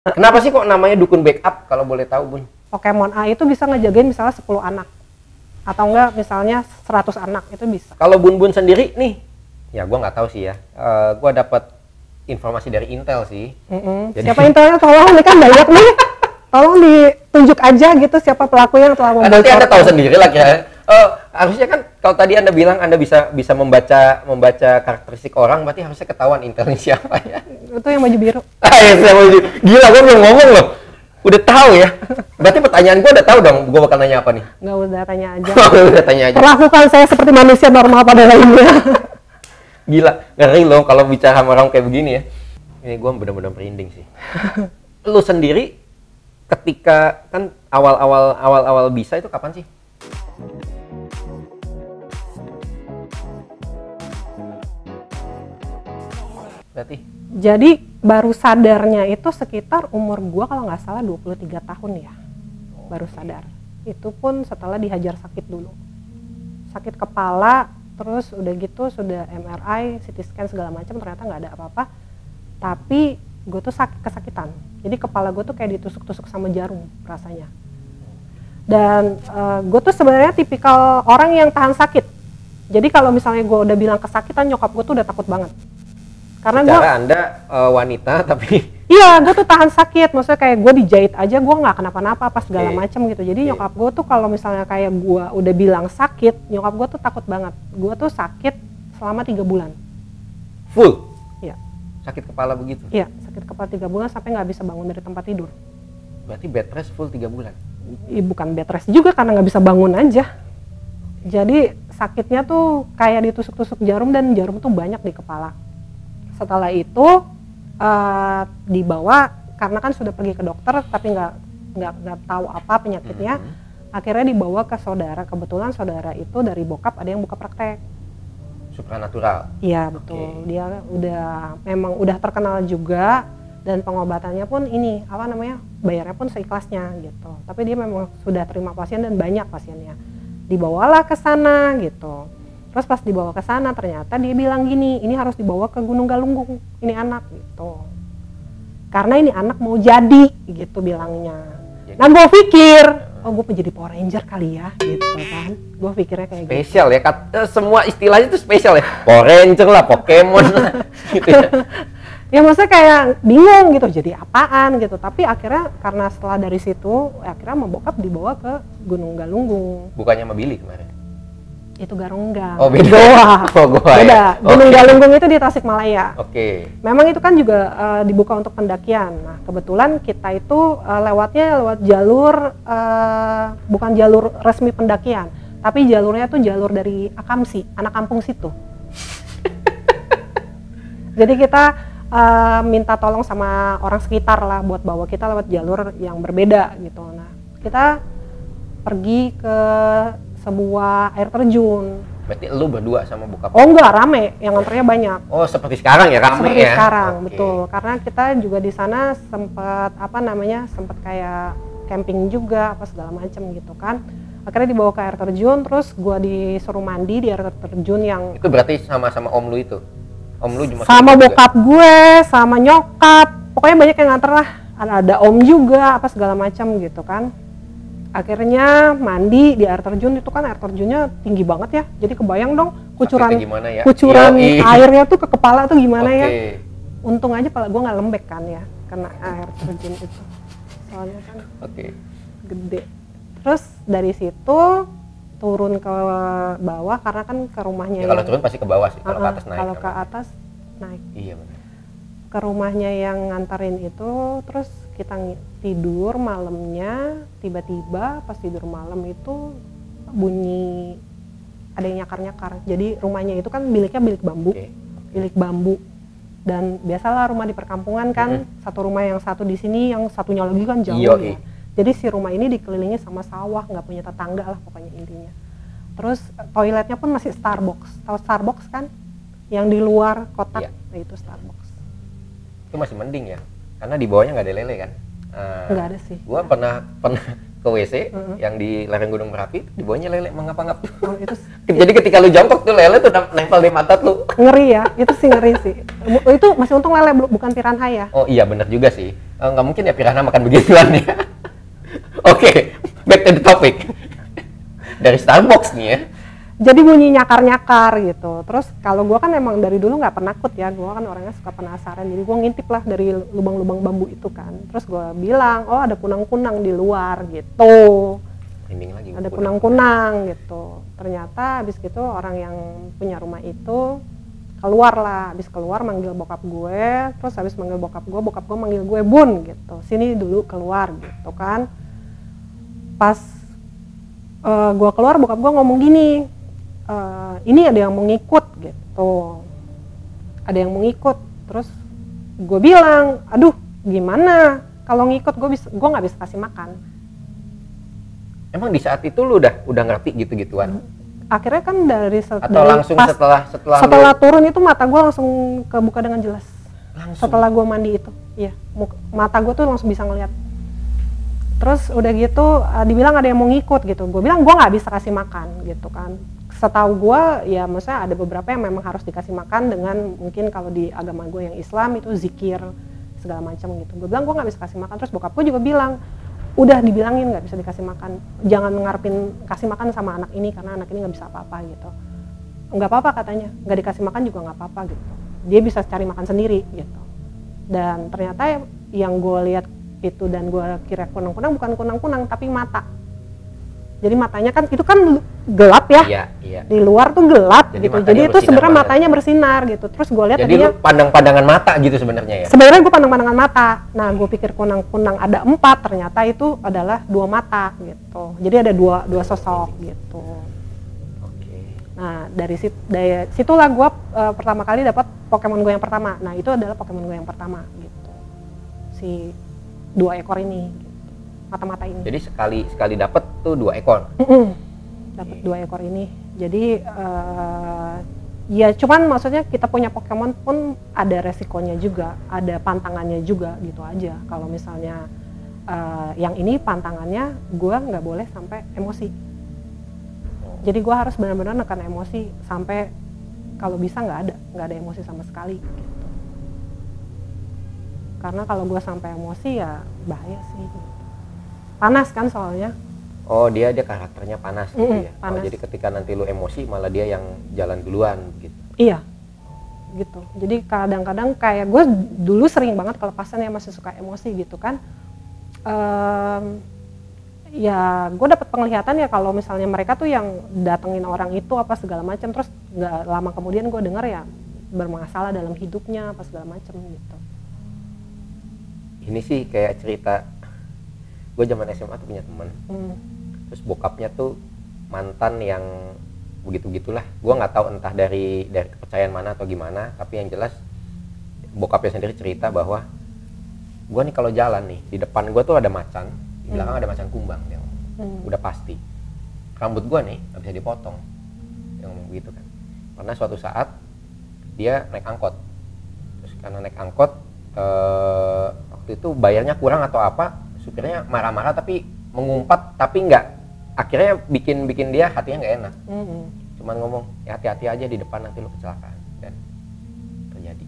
Kenapa sih kok namanya dukun backup kalau boleh tahu, Bun? Pokemon A itu bisa ngejagain misalnya 10 anak. Atau enggak misalnya 100 anak, itu bisa. Kalau Bun sendiri nih, ya gua nggak tahu sih ya. Gua dapat informasi dari Intel sih. Jadi, siapa Intelnya? Tolong, ini kan banyak nih. Tolong ditunjuk aja gitu siapa pelaku yang telah membocorkan. Nanti Anda tahu sendiri lah kira. Harusnya kan kalau tadi Anda bilang Anda bisa membaca karakteristik orang, berarti harusnya ketahuan Intelnya siapa ya. Itu yang baju biru. Ya, gila, gua belum ngomong loh. Udah tahu ya. Berarti pertanyaan gua udah tahu dong, gua bakal nanya apa nih? Nggak, udah tanya aja. Udah tanya aja. Perlakukan saya seperti manusia normal pada lainnya. Gila, ngeri loh kalau bicara sama orang kayak begini ya. Ini gua bener-bener merinding sih. Lu sendiri ketika kan awal-awal bisa itu kapan sih? Berarti jadi baru sadarnya itu sekitar umur gua kalau nggak salah 23 tahun ya. Baru sadar. Itu pun setelah dihajar sakit dulu. Sakit kepala, terus udah gitu sudah MRI, CT scan segala macam, ternyata nggak ada apa-apa. Tapi gue tuh kesakitan. Jadi kepala gue tuh kayak ditusuk-tusuk sama jarum rasanya. Dan gue tuh sebenarnya tipikal orang yang tahan sakit. Jadi kalau misalnya gue udah bilang kesakitan, nyokap gue tuh udah takut banget. Karena gue Anda wanita tapi iya, gue tuh tahan sakit. Maksudnya kayak gue dijahit aja gue nggak kenapa-napa apa segala macam gitu. Jadi nyokap gue tuh kalau misalnya kayak gue udah bilang sakit, nyokap gue tuh takut banget. Gue tuh sakit selama 3 bulan. Full? Iya. Sakit kepala begitu? Iya, sakit kepala 3 bulan sampai nggak bisa bangun dari tempat tidur. Berarti bed rest full 3 bulan? Bukan bed rest juga, karena nggak bisa bangun aja. Jadi sakitnya tuh kayak ditusuk-tusuk jarum, dan jarum tuh banyak di kepala. Setelah itu dibawa, karena kan sudah pergi ke dokter tapi nggak tahu apa penyakitnya. Akhirnya dibawa ke saudara. Kebetulan saudara itu dari bokap ada yang buka praktek supranatural. Iya betul. Dia memang udah terkenal juga, dan pengobatannya pun ini apa namanya, bayarnya pun seikhlasnya gitu. Tapi dia memang sudah terima pasien dan banyak pasiennya. Dibawalah ke sana gitu. Terus pas dibawa ke sana ternyata dia bilang gini, ini harus dibawa ke Gunung Galunggung ini anak gitu. Karena ini anak mau jadi gitu bilangnya. Nah gue pikir, oh gue menjadi Power Ranger kali ya gitu kan. Gue pikirnya kayak spesial gitu. Ya, semua istilahnya itu spesial ya. Power Ranger lah, Pokemon lah gitu ya. Ya maksudnya kayak bingung gitu, jadi apaan gitu. Tapi akhirnya karena setelah dari situ, akhirnya sama bokap dibawa ke Gunung Galunggung. Bukannya sama Billy kemarin? Itu Garunggang. Oh beda. Goa. Beda. Gunung Galunggung itu di Tasikmalaya. Memang itu kan juga dibuka untuk pendakian. Nah kebetulan kita itu lewatnya lewat jalur bukan jalur resmi pendakian, tapi jalurnya tuh jalur dari Akamsi, anak kampung situ. Jadi kita minta tolong sama orang sekitar lah buat bawa kita lewat jalur yang berbeda gitu. Nah kita pergi ke sebuah air terjun. Berarti lu berdua sama bokap? Oh enggak, rame, yang nganternya banyak. Oh seperti sekarang ya, rame seperti ya? Sekarang, betul. Karena kita juga di sana sempat sempat kayak camping juga, apa segala macam gitu kan. Akhirnya dibawa ke air terjun, terus gua disuruh mandi di air terjun yang... Itu berarti sama om lu itu? Om lu cuma sama bokap juga? Gue, sama nyokap, pokoknya banyak yang nganter lah. Ada om juga, apa segala macam gitu kan. Akhirnya mandi di air terjun, itu kan air terjunnya tinggi banget ya, jadi kebayang dong kucuran ya? Airnya tuh ke kepala tuh gimana ya. Untung aja kepala gue nggak lembek kan ya, karena air terjun itu soalnya kan gede. Terus dari situ turun ke bawah, karena kan ke rumahnya kalau turun pasti ke bawah sih, kalau ke atas naik. Kalau ke atas naik. Iya benar. Ke rumahnya yang nganterin itu, terus kita tidur malamnya, tiba-tiba pas tidur malam itu bunyi ada yang nyakar-nyakar. Jadi rumahnya itu kan bilik bambu, bilik bambu. Dan biasalah rumah di perkampungan kan, satu rumah yang satu di sini, yang satunya lagi kan jauh ya. Jadi si rumah ini dikelilingi sama sawah, nggak punya tetangga lah pokoknya intinya. Terus toiletnya pun masih Starbucks. Tahu Starbucks kan? Yang di luar kotak, nah itu Starbucks. Itu masih mending ya, karena di bawahnya nggak ada lele kan? Nggak ada sih. Gua pernah ke WC yang di lereng Gunung Merapi, di bawahnya lele mengapa-ngap tuh. Oh, itu Jadi ketika lu jongkok tuh lele tuh nempel di mata lu. ngeri ya, itu sih ngeri sih. Itu masih untung lele bukan piranha ya. Oh iya bener juga sih. Nggak mungkin ya piranha makan begituan ya. Oke, back to the topic. Dari Starbucks nih ya. Jadi bunyi nyakar-nyakar gitu. Terus kalau gue kan emang dari dulu nggak penakut ya, gue kan orangnya suka penasaran. Jadi gue ngintip lah dari lubang-lubang bambu itu kan. Terus gue bilang, oh ada kunang-kunang di luar gitu. Merinding lagi. Ada kunang-kunang gitu. Ternyata abis gitu orang yang punya rumah itu keluar lah. Abis keluar manggil bokap gue. Terus abis manggil bokap gue manggil gue Bun gitu. Sini dulu keluar gitu kan. Pas gue keluar bokap gue ngomong gini. Ini ada yang mau ngikut gitu, ada yang mau ngikut. Terus gue bilang, aduh gimana kalau ngikut, gue nggak bisa kasih makan. Emang di saat itu lu udah ngerti gitu-gituan? Akhirnya kan atau langsung setelah turun itu mata gue langsung kebuka dengan jelas. Langsung? Setelah gue mandi itu, iya mata gue tuh langsung bisa ngeliat. Terus udah gitu dibilang ada yang mau ngikut gitu, gue bilang gue nggak bisa kasih makan gitu kan. Setahu gue ya maksudnya ada beberapa yang memang harus dikasih makan dengan mungkin kalau di agama gue yang Islam itu zikir segala macam gitu. Gue bilang gue nggak bisa kasih makan. Terus bokap gue juga bilang udah dibilangin nggak bisa dikasih makan, jangan ngarepin kasih makan sama anak ini karena anak ini nggak bisa apa-apa gitu. Nggak apa-apa katanya, nggak dikasih makan juga nggak apa-apa gitu, dia bisa cari makan sendiri gitu. Dan ternyata yang gue lihat itu dan gue kira kunang-kunang bukan kunang-kunang tapi mata. Jadi matanya kan itu kan gelap ya, iya. Di luar tuh gelap jadi gitu. Jadi itu sebenarnya matanya bersinar gitu. Terus gue lihat jadi lu pandang-pandangan mata gitu sebenarnya ya? Sebenarnya gue pandang-pandangan mata. Nah gue pikir kunang-kunang ada 4, ternyata itu adalah 2 mata gitu. Jadi ada dua sosok gitu. Oke. Nah dari situlah gue pertama kali dapat Pokemon gue yang pertama. Nah itu adalah Pokemon gue yang pertama gitu. Si 2 ekor ini. Gitu. Mata-mata ini. Jadi sekali dapat tuh 2 ekor. Dapat 2 ekor ini. Jadi ya cuman maksudnya kita punya Pokemon pun ada resikonya juga, ada pantangannya juga gitu aja. Kalau misalnya yang ini pantangannya gue nggak boleh sampai emosi. Jadi gue harus benar-benar nekan emosi sampai kalau bisa nggak ada emosi sama sekali. Gitu. Karena kalau gue sampai emosi ya bahaya sih. Gitu. Panas kan soalnya. Oh dia karakternya panas gitu ya. Panas. Oh, jadi ketika nanti lu emosi malah dia yang jalan duluan gitu. Iya. Gitu. Jadi kadang-kadang kayak gue dulu sering banget kalau pasan yang masih suka emosi gitu kan. Ya gue dapat penglihatan ya kalau misalnya mereka tuh yang datengin orang itu apa segala macam, terus nggak lama kemudian gue dengar ya bermasalah dalam hidupnya apa segala macam gitu. Ini sih kayak cerita gue zaman SMA tuh punya teman, terus bokapnya tuh mantan yang begitu-gitulah. Gue nggak tahu entah dari kepercayaan mana atau gimana, tapi yang jelas bokapnya sendiri cerita bahwa gue nih kalau jalan nih di depan gue tuh ada macan, di belakang ada macan kumbang, yang udah pasti. Rambut gue nih nggak bisa dipotong, yang ngomong begitu kan. Karena suatu saat dia naik angkot, terus karena naik angkot waktu itu bayarnya kurang atau apa. Supirnya marah-marah tapi mengumpat tapi nggak, akhirnya bikin dia hatinya nggak enak. Cuman ngomong ya hati-hati aja di depan nanti lu kecelakaan, dan terjadi.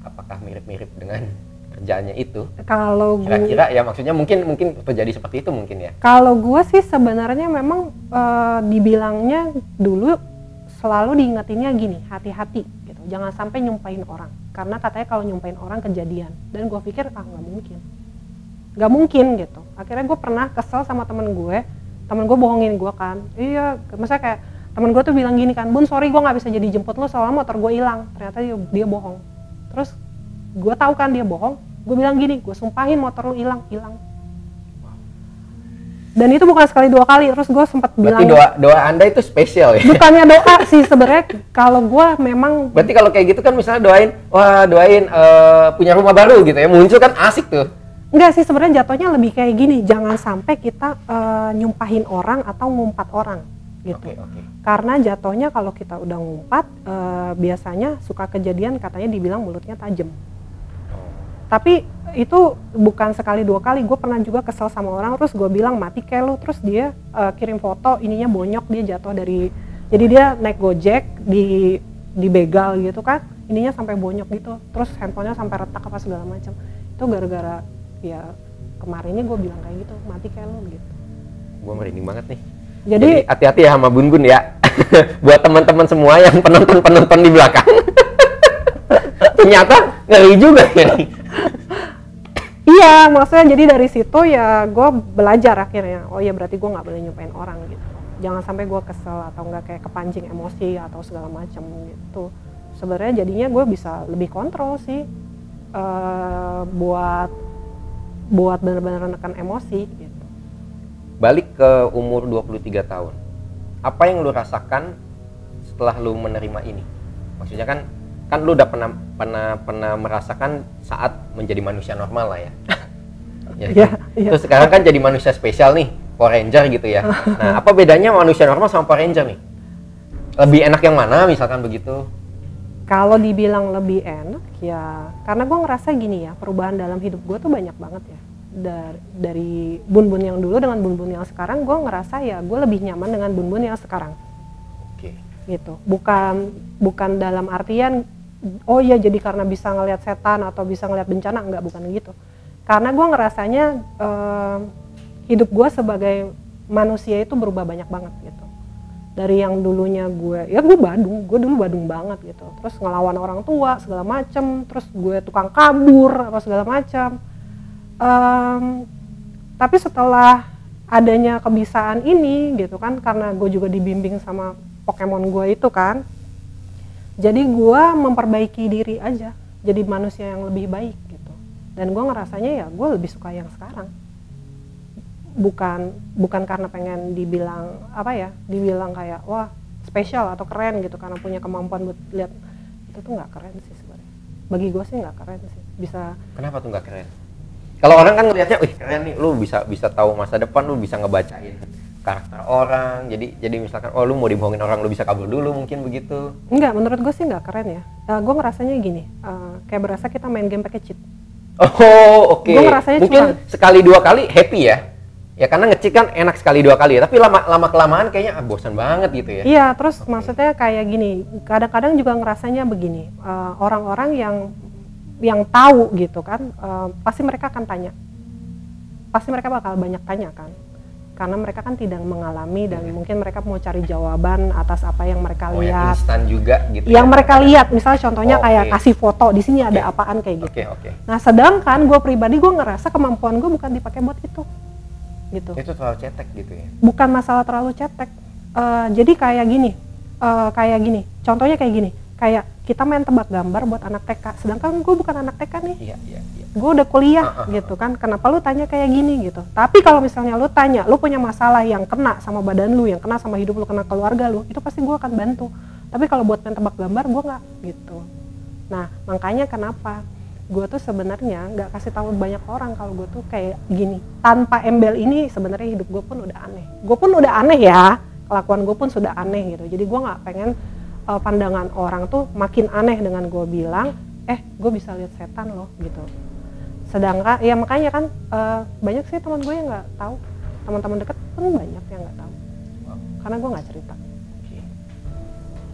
Apakah mirip-mirip dengan kerjaannya itu? Kalau kira-kira ya maksudnya mungkin terjadi seperti itu mungkin ya. Kalau gue sih sebenarnya memang dibilangnya dulu selalu diingetinnya gini, hati-hati gitu, jangan sampai nyumpahin orang, karena katanya kalau nyumpahin orang kejadian. Dan gue pikir nggak mungkin gitu. Akhirnya gue pernah kesel sama temen gue bohongin gue kan. Iya, maksudnya kayak temen gue tuh bilang gini kan, Bun sorry gue nggak bisa jadi jemput lo soalnya motor gue hilang. Ternyata dia bohong. Terus gue tahu kan dia bohong, gue bilang gini, gue sumpahin motor lo hilang. Dan itu bukan sekali 2 kali. Terus gue sempat bilang. Berarti doa Anda itu spesial ya? Bukannya doa sih sebenarnya. Kalau gue memang. Berarti kalau kayak gitu kan misalnya doain punya rumah baru gitu ya, muncul kan asik tuh. Enggak sih, sebenarnya jatuhnya lebih kayak gini, jangan sampai kita nyumpahin orang atau ngumpat orang gitu. Okay. Karena jatuhnya kalau kita udah ngumpat biasanya suka kejadian katanya dibilang mulutnya tajam. Tapi itu bukan sekali 2 kali, gue pernah juga kesel sama orang terus gue bilang mati kayak lu, terus dia kirim foto ininya bonyok, dia jatuh dari, jadi dia naik Gojek di begal gitu kan, ininya sampai bonyok gitu, terus handphonenya sampai retak apa segala macam. Itu gara-gara ya kemarinnya gue bilang kayak gitu, mati kayak lu gitu. Gue merinding banget nih. Jadi hati-hati ya sama Bun Bun ya. Buat teman-teman semua yang penonton di belakang. Ternyata ngeri juga ya. Iya, maksudnya jadi dari situ ya gue belajar akhirnya, oh ya berarti gue nggak boleh nyumpain orang gitu. Jangan sampai gue kesel atau nggak kayak kepancing emosi atau segala macam gitu. Sebenarnya jadinya gue bisa lebih kontrol sih, buat benar-benar menekan emosi gitu. Balik ke umur 23 tahun. Apa yang lu rasakan setelah lu menerima ini? Maksudnya kan lu udah pernah merasakan saat menjadi manusia normal lah ya. Ya kan? Yeah. Terus sekarang kan jadi manusia spesial nih, Power Ranger gitu ya. Nah, apa bedanya manusia normal sama Power Ranger nih? Lebih enak yang mana misalkan begitu? Kalau dibilang lebih enak ya, karena gue ngerasa gini ya, perubahan dalam hidup gue tuh banyak banget ya. Dari Bun-Bun yang dulu dengan Bun-Bun yang sekarang, gue ngerasa ya gue lebih nyaman dengan Bun-Bun yang sekarang. Oke. Gitu. Bukan dalam artian oh iya jadi karena bisa ngelihat setan atau bisa ngelihat bencana, enggak, bukan gitu. Karena gue ngerasanya hidup gue sebagai manusia itu berubah banyak banget gitu. Dari yang dulunya gue dulu badung banget gitu, terus ngelawan orang tua segala macem, terus gue tukang kabur apa segala macam. Tapi setelah adanya kebiasaan ini gitu kan, karena gue juga dibimbing sama Pokemon gue itu kan, jadi gue memperbaiki diri aja, jadi manusia yang lebih baik gitu. Dan gue ngerasanya ya gue lebih suka yang sekarang. Bukan karena pengen dibilang dibilang kayak wah spesial atau keren gitu karena punya kemampuan buat lihat, itu tuh nggak keren sih sebenarnya. Bagi gue sih nggak keren sih. Bisa. Kenapa tuh nggak keren? Kalau orang kan ngelihatnya, wih keren nih, lu bisa tahu masa depan, lu bisa ngebacain karakter orang. Jadi misalkan, oh lu mau dibohongin orang, lu bisa kabur dulu mungkin begitu. Enggak, menurut gue sih nggak keren ya. Gue ngerasanya gini, kayak berasa kita main game pakai cheat. Oh oke. Gue ngerasanya mungkin sekali 2 kali happy ya. Ya karena nge-cheat kan enak sekali 2 kali, tapi lama kelamaan kayaknya bosan banget gitu ya. Iya, terus maksudnya kayak gini, kadang-kadang juga ngerasanya begini, orang-orang yang tahu gitu kan, pasti mereka akan tanya, pasti mereka bakal banyak tanya kan, karena mereka kan tidak mengalami dan mungkin mereka mau cari jawaban atas apa yang mereka lihat. Instan juga gitu. Yang mereka lihat, misalnya contohnya kayak kasih foto, di sini ada apaan kayak gitu. Nah, sedangkan gue pribadi gue ngerasa kemampuan gue bukan dipakai buat itu. Gitu. Itu terlalu cetek gitu ya? Bukan masalah terlalu cetek, jadi kayak gini, contohnya kayak gini, kayak kita main tebak gambar buat anak TK, sedangkan gue bukan anak TK nih. Iya. Gue udah kuliah gitu kan, kenapa lu tanya kayak gini gitu. Tapi kalau misalnya lu tanya, lu punya masalah yang kena sama badan lu, yang kena sama hidup lu, kena keluarga lu, itu pasti gue akan bantu. Tapi kalau buat main tebak gambar, gue nggak gitu. Nah, makanya kenapa gue tuh sebenarnya nggak kasih tahu banyak orang kalau gue tuh kayak gini. Tanpa embel ini sebenarnya hidup gue pun udah aneh. Gue pun udah aneh ya, kelakuan gue pun sudah aneh gitu. Jadi gue nggak pengen pandangan orang tuh makin aneh dengan gue bilang, gue bisa lihat setan loh gitu. Sedangkan ya makanya kan banyak sih teman gue yang nggak tahu, teman-teman deket pun banyak yang nggak tahu, karena gue nggak cerita.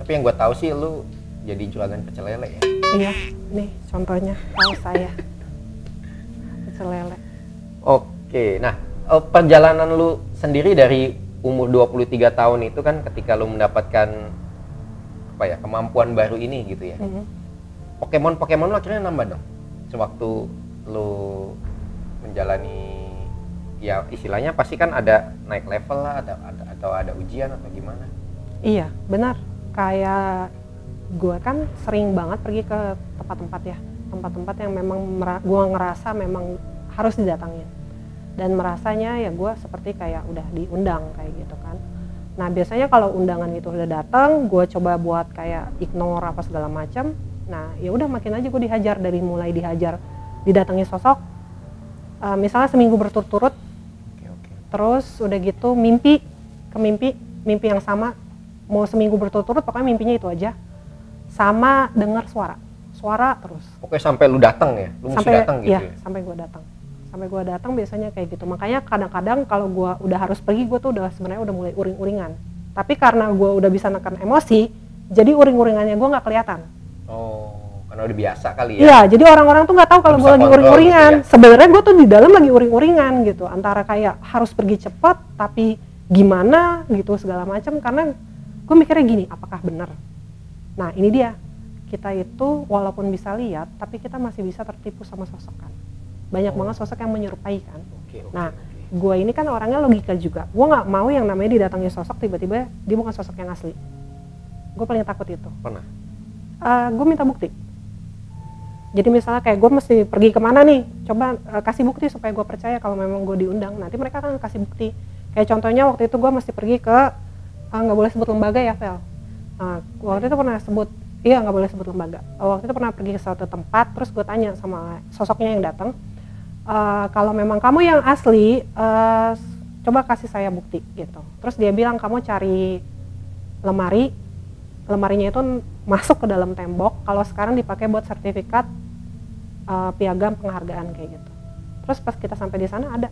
Tapi yang gue tahu sih lu jadi juragan pecel lele ya? Iya, nih contohnya tahu saya pecel lele. Oke, nah perjalanan lu sendiri dari umur 23 tahun itu kan ketika lu mendapatkan kemampuan baru ini gitu ya. Pokemon lu akhirnya nambah dong sewaktu lu menjalani, ya istilahnya pasti kan ada naik level lah, atau ada ujian atau gimana? Iya, benar. Kayak gue kan sering banget pergi ke tempat-tempat yang memang gue ngerasa memang harus didatangin, dan merasanya ya gue seperti kayak udah diundang kayak gitu kan. Nah biasanya kalau undangan itu udah datang, gue coba buat kayak ignore apa segala macam. Nah ya udah makin aja gue dihajar, dari mulai dihajar didatangi sosok, misalnya seminggu berturut-turut, terus udah gitu mimpi yang sama, mau seminggu berturut-turut pokoknya mimpinya itu aja. Sama dengar suara terus. Oke, sampai lu datang ya? Lu mesti datang gitu ya? Sampai gue datang. Sampai gue datang biasanya kayak gitu. Makanya kadang-kadang kalau gue udah harus pergi, gue tuh udah sebenarnya udah mulai uring-uringan. Tapi karena gue udah bisa nekan emosi, jadi uring-uringannya gue nggak kelihatan. Oh, karena udah biasa kali ya? Iya, jadi orang-orang tuh nggak tahu kalau gue lagi uring-uringan. Gitu ya? Sebenarnya gue tuh di dalam lagi uring-uringan gitu. Antara kayak harus pergi cepat, tapi gimana gitu segala macam. Karena gue mikirnya gini, apakah benar? Nah ini dia, kita itu walaupun bisa lihat, tapi kita masih bisa tertipu sama sosok kan. Banyak banget sosok yang menyerupai kan. Nah, gue ini kan orangnya logika juga. Gue nggak mau yang namanya didatangi sosok tiba-tiba dia bukan sosok yang asli. Gue paling takut itu. Pernah? Gue minta bukti. Jadi misalnya kayak gue mesti pergi kemana nih, coba kasih bukti supaya gue percaya kalau memang gue diundang. Nanti mereka akan kasih bukti. Kayak contohnya waktu itu gue mesti pergi ke, nggak boleh sebut lembaga ya Vel. Waktu itu pernah sebut, iya nggak boleh sebut lembaga. Waktu itu pernah pergi ke suatu tempat, terus gue tanya sama sosoknya yang datang. Kalau memang kamu yang asli, coba kasih saya bukti gitu. Terus dia bilang kamu cari lemarinya itu masuk ke dalam tembok. Kalau sekarang dipakai buat sertifikat piagam penghargaan kayak gitu. Terus pas kita sampai di sana ada.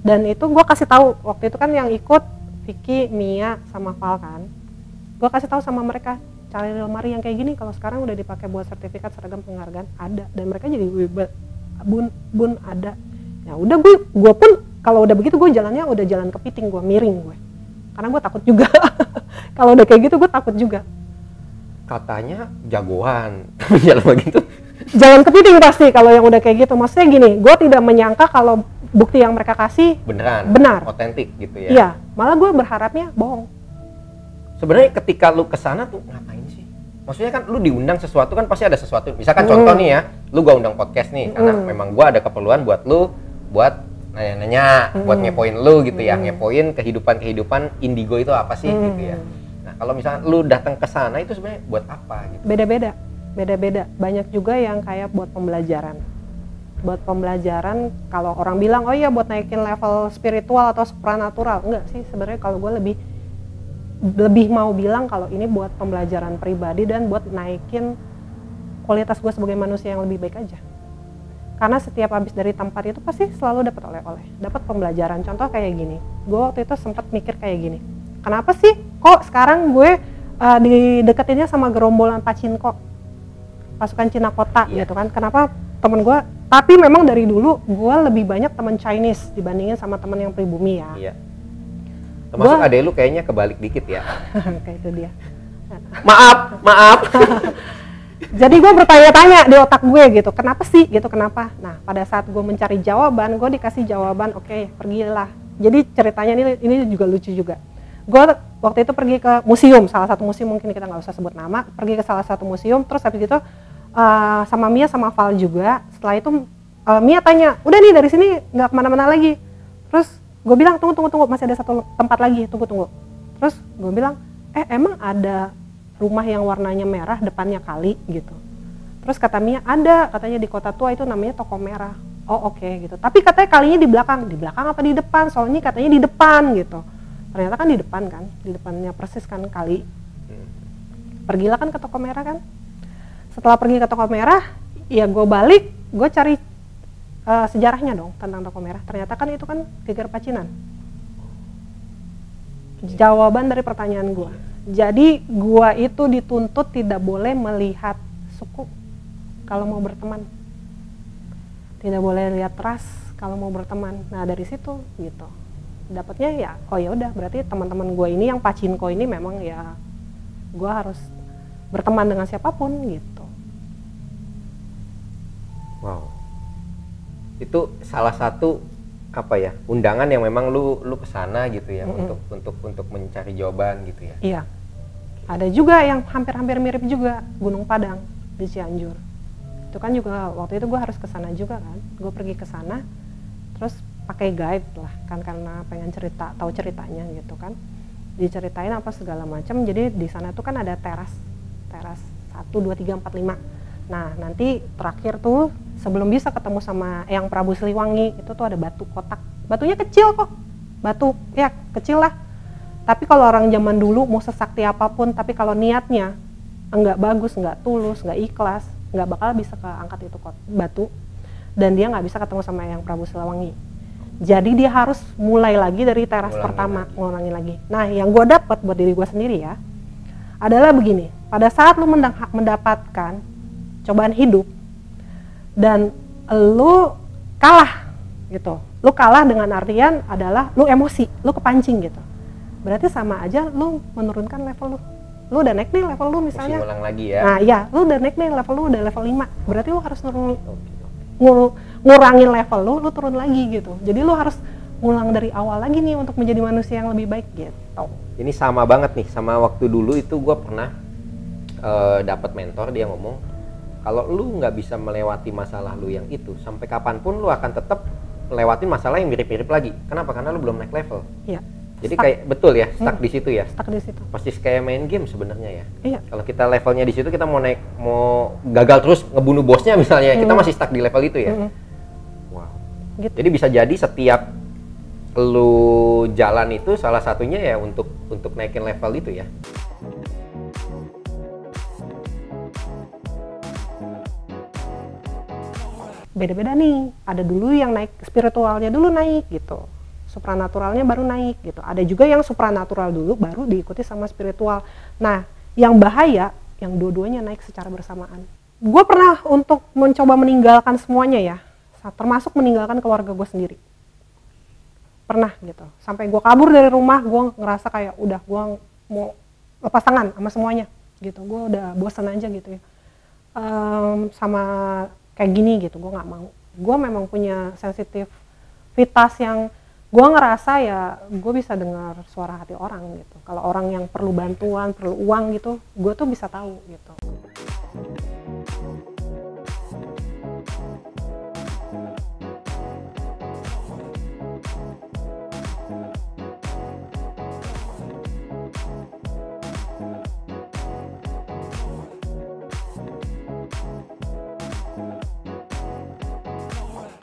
Dan itu gue kasih tahu waktu itu kan yang ikut Vicky, Mia, sama Val kan. Gue kasih tahu sama mereka cari lemari yang kayak gini. Kalau sekarang udah dipakai buat sertifikat seragam penghargaan ada. Dan mereka jadi bun ada. Ya udah gue pun kalau udah begitu gue jalannya udah jalan kepiting, gue miring gue. Karena gue takut juga. Kalau udah kayak gitu gue takut juga. Katanya jagoan jalan begitu. Jalan kepiting pasti kalau yang udah kayak gitu. Maksudnya gini, gue tidak menyangka kalau bukti yang mereka kasih benar, otentik gitu ya. Iya, malah gue berharapnya bohong. Sebenarnya ketika lu kesana tuh ngapain sih? Maksudnya kan lu diundang sesuatu kan pasti ada sesuatu. Misalkan contoh nih ya, lu gua undang podcast nih karena memang gua ada keperluan buat lu buat nanya-nanya, buat ngepoin lu gitu ya, ngepoin kehidupan indigo itu apa sih gitu ya. Nah, kalau misalnya lu datang ke sana itu sebenarnya buat apa gitu? Beda-beda. Banyak juga yang kayak buat pembelajaran. Buat pembelajaran, kalau orang bilang oh iya buat naikin level spiritual atau supranatural. Enggak sih, sebenarnya kalau gue lebih mau bilang kalau ini buat pembelajaran pribadi dan buat naikin kualitas gue sebagai manusia yang lebih baik aja. Karena setiap habis dari tempat itu pasti selalu dapat oleh-oleh, dapat pembelajaran. Contoh kayak gini, gue waktu itu sempat mikir kayak gini, kenapa sih kok sekarang gue dideketinnya sama gerombolan pacinko, pasukan Cina kota gitu kan? Kenapa temen gue? Tapi memang dari dulu gue lebih banyak teman Chinese dibandingin sama teman yang pribumi ya. Iya. Termasuk adek lu kayaknya kebalik dikit ya. Kayak itu dia. Maaf. Jadi gue bertanya-tanya di otak gue gitu, kenapa sih gitu, kenapa? Nah pada saat gue mencari jawaban, gue dikasih jawaban, oke, pergilah. Jadi ceritanya ini juga lucu juga. Gue waktu itu pergi ke museum, salah satu museum, mungkin kita nggak usah sebut nama, pergi ke salah satu museum, terus habis itu sama Mia sama Val juga. Setelah itu Mia tanya, udah nih dari sini nggak kemana-mana lagi. Terus gue bilang tunggu, masih ada satu tempat lagi, tunggu. Terus gue bilang, emang ada rumah yang warnanya merah depannya kali gitu. Terus kata Mia, ada, katanya di Kota Tua itu namanya Toko Merah. Oh oke, gitu. Tapi katanya kalinya di belakang apa di depan? Soalnya katanya di depan gitu. Ternyata kan di depan kan, di depannya persis kan kali. Pergilah kan ke Toko Merah kan. Setelah pergi ke Toko Merah, ya gue balik, gue cari sejarahnya dong tentang Toko Merah. Ternyata kan itu kan geger Pacinan. Jawaban dari pertanyaan gue. Jadi gue itu dituntut tidak boleh melihat suku kalau mau berteman. Tidak boleh lihat ras kalau mau berteman. Nah dari situ gitu. Dapatnya ya, oh ya udah berarti teman-teman gue ini yang pacinko ini memang ya gue harus berteman dengan siapapun gitu. Wow. Itu salah satu apa ya, undangan yang memang lu kesana gitu ya, untuk mencari jawaban gitu ya. Iya. Ada juga yang hampir mirip juga, Gunung Padang di Cianjur. Itu kan juga waktu itu gue harus kesana juga kan. Gue pergi ke sana terus pakai guide lah kan, karena pengen tahu ceritanya gitu kan. Diceritain apa segala macam. Jadi di sana tuh kan ada teras 1, 2, 3, 4, 5. Nah, nanti terakhir tuh sebelum bisa ketemu sama yang Prabu Siliwangi itu tuh ada batu kotak. Batunya kecil kok. Batu ya kecil lah. Tapi kalau orang zaman dulu mau sesakti apapun, tapi kalau niatnya enggak bagus, enggak tulus, enggak ikhlas, nggak bakal bisa keangkat itu batu, dan dia nggak bisa ketemu sama yang Prabu Siliwangi. Jadi dia harus mulai lagi dari teras pertama, ngulangi lagi. Nah, yang gue dapat buat diri gue sendiri ya, adalah begini. Pada saat lu mendapatkan cobaan hidup dan lu kalah gitu, lu kalah dengan artian adalah lu emosi, lu kepancing gitu. Berarti sama aja lu menurunkan level lu. Lu udah naik nih level lu misalnya. Mesti ngulang lagi ya. Nah iya, lu udah naik nih level lu udah level 5. Berarti lu harus ngurangin level lu turun lagi gitu. Jadi lu harus ngulang dari awal lagi nih untuk menjadi manusia yang lebih baik gitu. Ini sama banget nih sama waktu dulu itu gue pernah dapat mentor, dia ngomong kalau lu nggak bisa melewati masalah lu yang itu, sampai kapanpun lu akan tetap lewatin masalah yang mirip-mirip lagi. Kenapa? Karena lu belum naik level. Iya. Jadi kayak betul ya, stuck di situ ya. Stuck di situ. Persis kayak main game sebenarnya ya. Iya. Kalau kita levelnya di situ, kita mau gagal terus ngebunuh bosnya misalnya, kita masih stuck di level itu ya. Wow. Gitu. Jadi bisa jadi setiap lu jalan itu salah satunya ya untuk naikin level itu ya. Beda-beda nih. Ada dulu yang naik spiritualnya dulu naik gitu. Supranaturalnya baru naik gitu. Ada juga yang supranatural dulu baru diikuti sama spiritual. Nah, yang bahaya yang dua-duanya naik secara bersamaan. Gue pernah untuk mencoba meninggalkan semuanya ya, termasuk meninggalkan keluarga gue sendiri. Pernah gitu. Sampai gue kabur dari rumah, gue ngerasa kayak udah gue mau lepas tangan sama semuanya gitu. Gue udah bosan aja gitu ya. Sama kayak gini gitu, gue nggak mau. Gue memang punya sensitivitas yang gue ngerasa ya gue bisa dengar suara hati orang gitu. Kalau orang yang perlu bantuan, perlu uang gitu, gue tuh bisa tahu gitu.